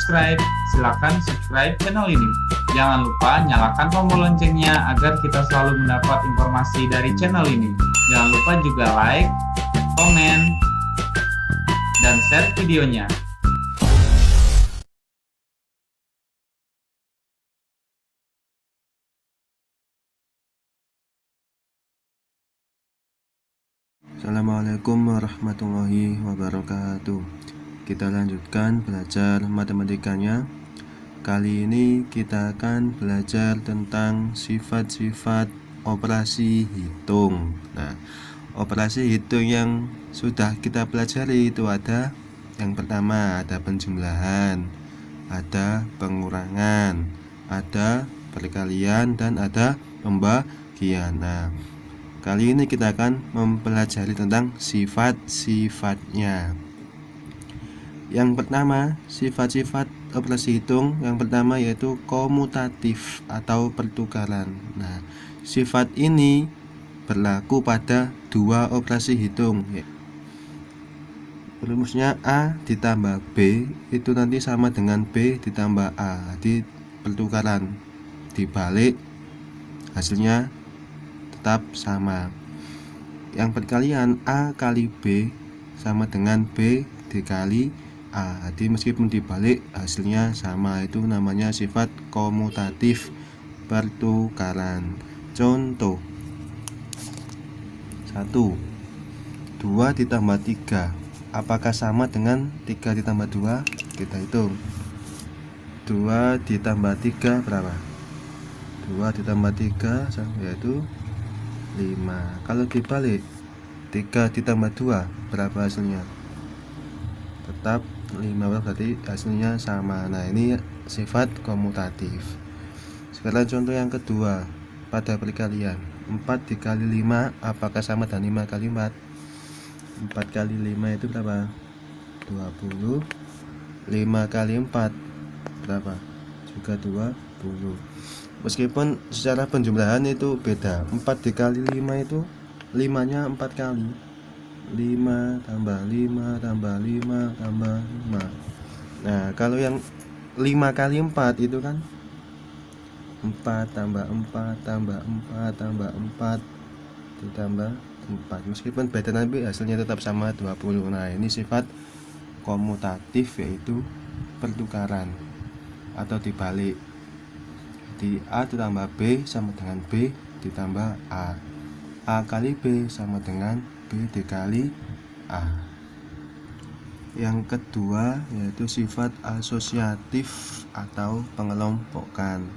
subscribe, silakan subscribe channel ini. Jangan lupa nyalakan tombol loncengnya agar kita selalu mendapat informasi dari channel ini. Jangan lupa juga like, komen, dan share videonya. Assalamualaikum warahmatullahi wabarakatuh. Kita lanjutkan belajar matematikanya. Kali ini kita akan belajar tentang sifat-sifat operasi hitung. Nah, operasi hitung yang sudah kita pelajari itu ada yang pertama, ada penjumlahan, ada pengurangan, ada perkalian, dan ada pembagian. Nah, kali ini kita akan mempelajari tentang sifat-sifatnya. Yang pertama, sifat-sifat operasi hitung yang pertama yaitu komutatif atau pertukaran. Nah, sifat ini berlaku pada dua operasi hitung. Rumusnya A ditambah B itu nanti sama dengan B ditambah A. Jadi pertukaran dibalik, hasilnya tetap sama. Yang perkalian A kali B sama dengan B dikali A. Jadi meskipun dibalik hasilnya sama. Itu namanya sifat komutatif pertukaran. Contoh 1. 2 ditambah 3 apakah sama dengan 3 ditambah 2? Kita hitung. 2 ditambah 3 berapa? 2 ditambah 3 yaitu 5. Kalau dibalik 3 ditambah 2 berapa hasilnya? Tetap 5, berarti hasilnya sama. Nah, ini sifat komutatif. Sekarang contoh yang kedua pada perkalian. 4 dikali 5 apakah sama dengan 5 kali 4? 4 kali 5 itu berapa? 20. 5 kali 4 berapa? Juga 20. Meskipun secara penjumlahan itu beda. 4 dikali 5 itu 5 nya 4 kali. 5 tambah 5 tambah 5 tambah 5. Nah, kalau yang 5 kali 4 itu kan 4 tambah 4 tambah 4 tambah 4 ditambah 4. Meskipun beda tapi hasilnya tetap sama 20. Nah, ini sifat komutatif yaitu pertukaran atau dibalik. Di A ditambah B sama dengan B ditambah A. A kali B sama dengan B dikali A. Yang kedua yaitu sifat asosiatif atau pengelompokan.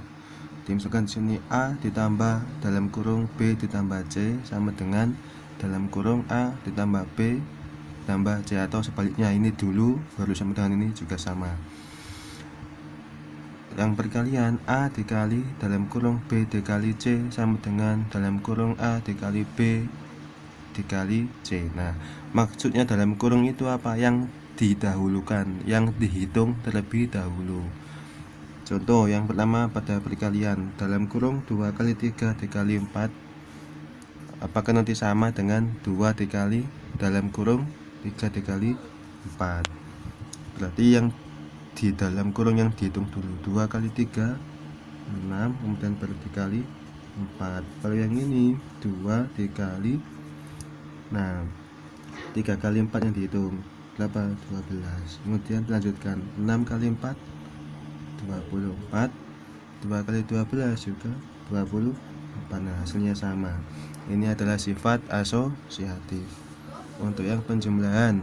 Misalkan di sini A ditambah dalam kurung B ditambah C sama dengan dalam kurung A ditambah B ditambah C, atau sebaliknya, ini dulu baru sama dengan ini juga sama. Yang perkalian A dikali dalam kurung B dikali C sama dengan dalam kurung A dikali B dikali C. Nah, maksudnya dalam kurung itu apa? Yang didahulukan, yang dihitung terlebih dahulu. Contoh yang pertama pada perkalian dalam kurung 2 kali 3 dikali 4 apakah nanti sama dengan 2 dikali dalam kurung 3 dikali 4? Berarti yang di dalam kurung yang dihitung dulu 2 kali 3 6, kemudian baru dikali 4. Kalau yang ini 2 dikali, nah 3 kali 4 yang dihitung berapa? 12. Kemudian dilanjutkan 6 kali 4 24, 2 kali 12 juga 24. Nah, hasilnya sama. Ini adalah sifat asosiatif. Untuk yang penjumlahan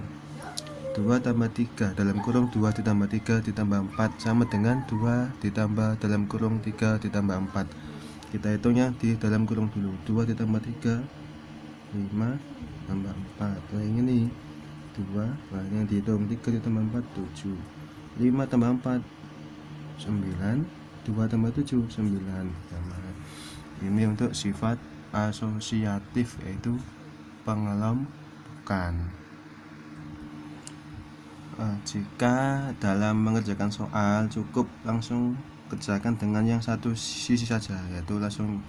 2 tambah 3 dalam kurung 2 ditambah 3 ditambah 4 sama dengan 2 ditambah dalam kurung 3 ditambah 4. Kita hitungnya di dalam kurung dulu. 2 ditambah 3 5 tambah 4. Nah, yang ini 2. Nah, yang dihitung 3 ditambah 4 7. 5 tambah 4 9. 2 tambah 7 9. Ini untuk sifat asosiatif yaitu pengelompokan. Jika dalam mengerjakan soal cukup langsung kerjakan dengan yang satu sisi saja, yaitu langsung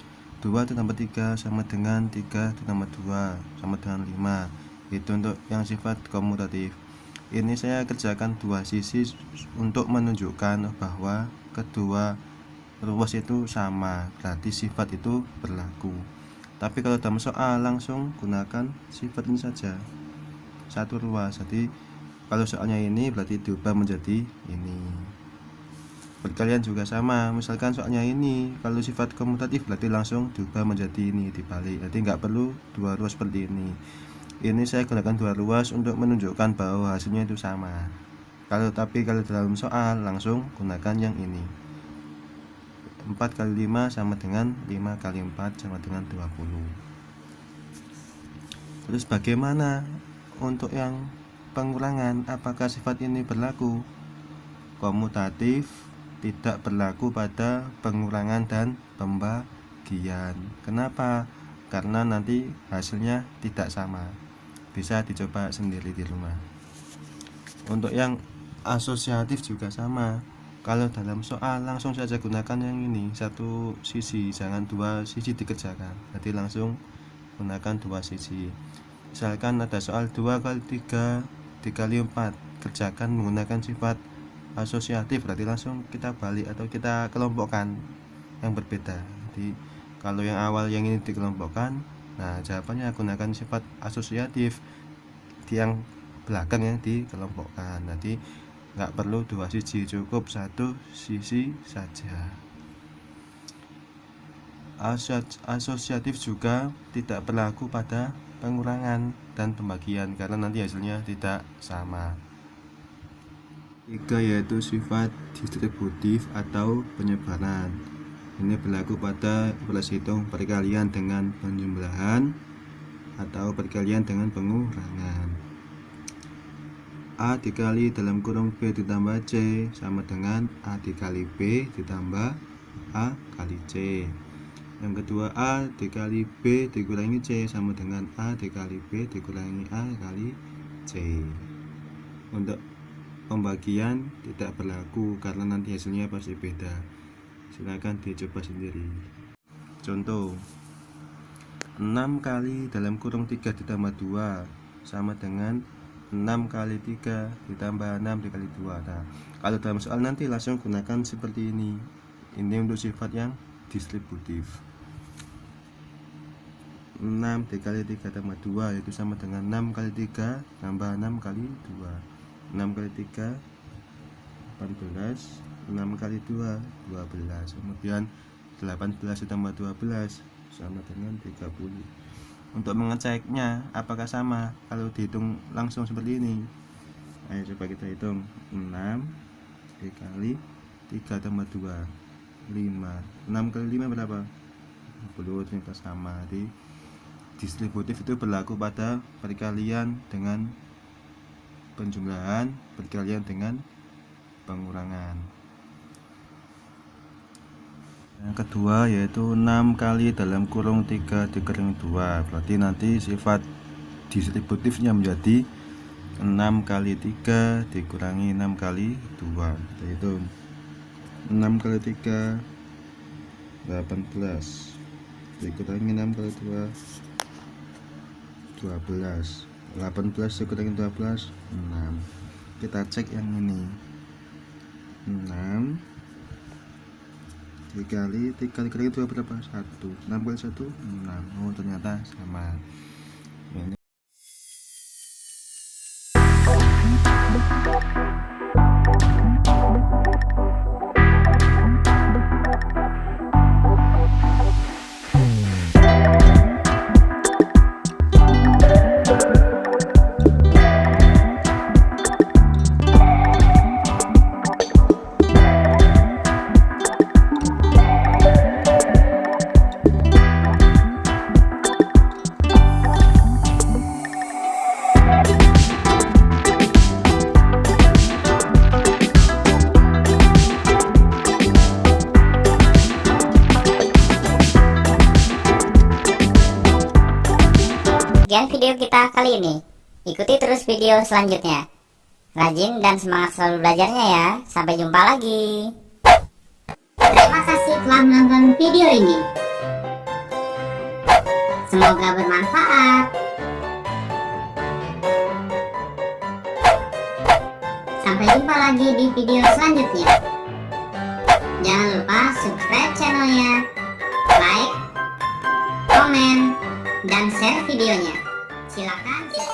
2 ditambah 3 sama dengan 3 ditambah 2 sama dengan 5. Itu untuk yang sifat komutatif. Ini saya kerjakan dua sisi untuk menunjukkan bahwa kedua ruas itu sama, berarti sifat itu berlaku. Tapi kalau dalam soal langsung gunakan sifat ini saja, satu ruas. Jadi kalau soalnya ini berarti diubah menjadi ini. Perkalian juga sama, misalkan soalnya ini kalau sifat komutatif berarti langsung diubah menjadi ini, dibalik. Jadi nggak perlu dua ruas seperti ini. Ini saya gunakan dua ruas untuk menunjukkan bahwa hasilnya itu sama. Tapi kalau dalam soal langsung gunakan yang ini. 4 kali 5 sama dengan 5 kali 4 sama dengan 20. Terus bagaimana untuk yang pengurangan? Apakah sifat ini berlaku? Komutatif tidak berlaku pada pengurangan dan pembagian. Kenapa? Karena nanti hasilnya tidak sama. Bisa dicoba sendiri di rumah. Untuk yang asosiatif juga sama. Kalau dalam soal langsung saja gunakan yang ini, satu sisi, jangan dua sisi dikerjakan. Jadi langsung gunakan dua sisi. Misalkan ada soal 2 kali 3 dikali 4, kerjakan menggunakan sifat asosiatif, berarti langsung kita balik atau kita kelompokkan yang berbeda. Jadi kalau yang awal yang ini dikelompokkan, nah jawabannya gunakan sifat asosiatif, di yang belakang yang dikelompokkan. Nanti nggak perlu dua sisi, cukup satu sisi saja. Asosiatif juga tidak berlaku pada pengurangan dan pembagian karena nanti hasilnya tidak sama. 3 yaitu sifat distributif atau penyebaran. Ini berlaku pada proses hitung perkalian dengan penjumlahan atau perkalian dengan pengurangan. A dikali dalam kurung B ditambah C sama dengan A dikali B ditambah A kali C. Yang kedua, A dikali B dikurangi C sama dengan A dikali B dikurangi A kali C. Untuk pembagian tidak berlaku karena nanti hasilnya pasti beda. Silakan dicoba sendiri. Contoh, 6 kali dalam kurung 3 ditambah 2 sama dengan 6 kali 3 ditambah 6 dikali 2. Nah, kalau dalam soal nanti langsung gunakan seperti ini. Ini untuk sifat yang distributif. 6 dikali 3 tambah 2 itu sama dengan 6 kali 3 tambah 6 kali 2. 6 kali 3 14, 6 kali 2 12. Kemudian 18 ditambah 12 sama dengan 30. Untuk mengeceknya apakah sama kalau dihitung langsung seperti ini, ayo coba kita hitung. 6 dikali 3 tambah 2 5. 6 kali 5 berapa? 20. Ternyata sama. Di distributif itu berlaku pada perkalian dengan penjumlahan, perkalian dengan pengurangan. Yang kedua yaitu 6 kali dalam kurung 3 dikurangi 2, berarti nanti sifat distributifnya menjadi 6 kali 3 dikurangi 6 kali 2. Kita hitung 6 kali 3 18 dikurangi 6 kali 2 12. 18 dikurangi 12 6. Kita cek yang ini. 6 dikali 3 dikurangi 2 berapa? 1. 6 kali 1 6. Oh ternyata sama. Ini Sekian video kita kali ini. Ikuti terus video selanjutnya. Rajin dan semangat selalu belajarnya ya. Sampai jumpa lagi. Terima kasih telah menonton video ini. Semoga bermanfaat. Sampai jumpa lagi di video selanjutnya. Jangan lupa subscribe channelnya, like, komen, dan share videonya. Silakan.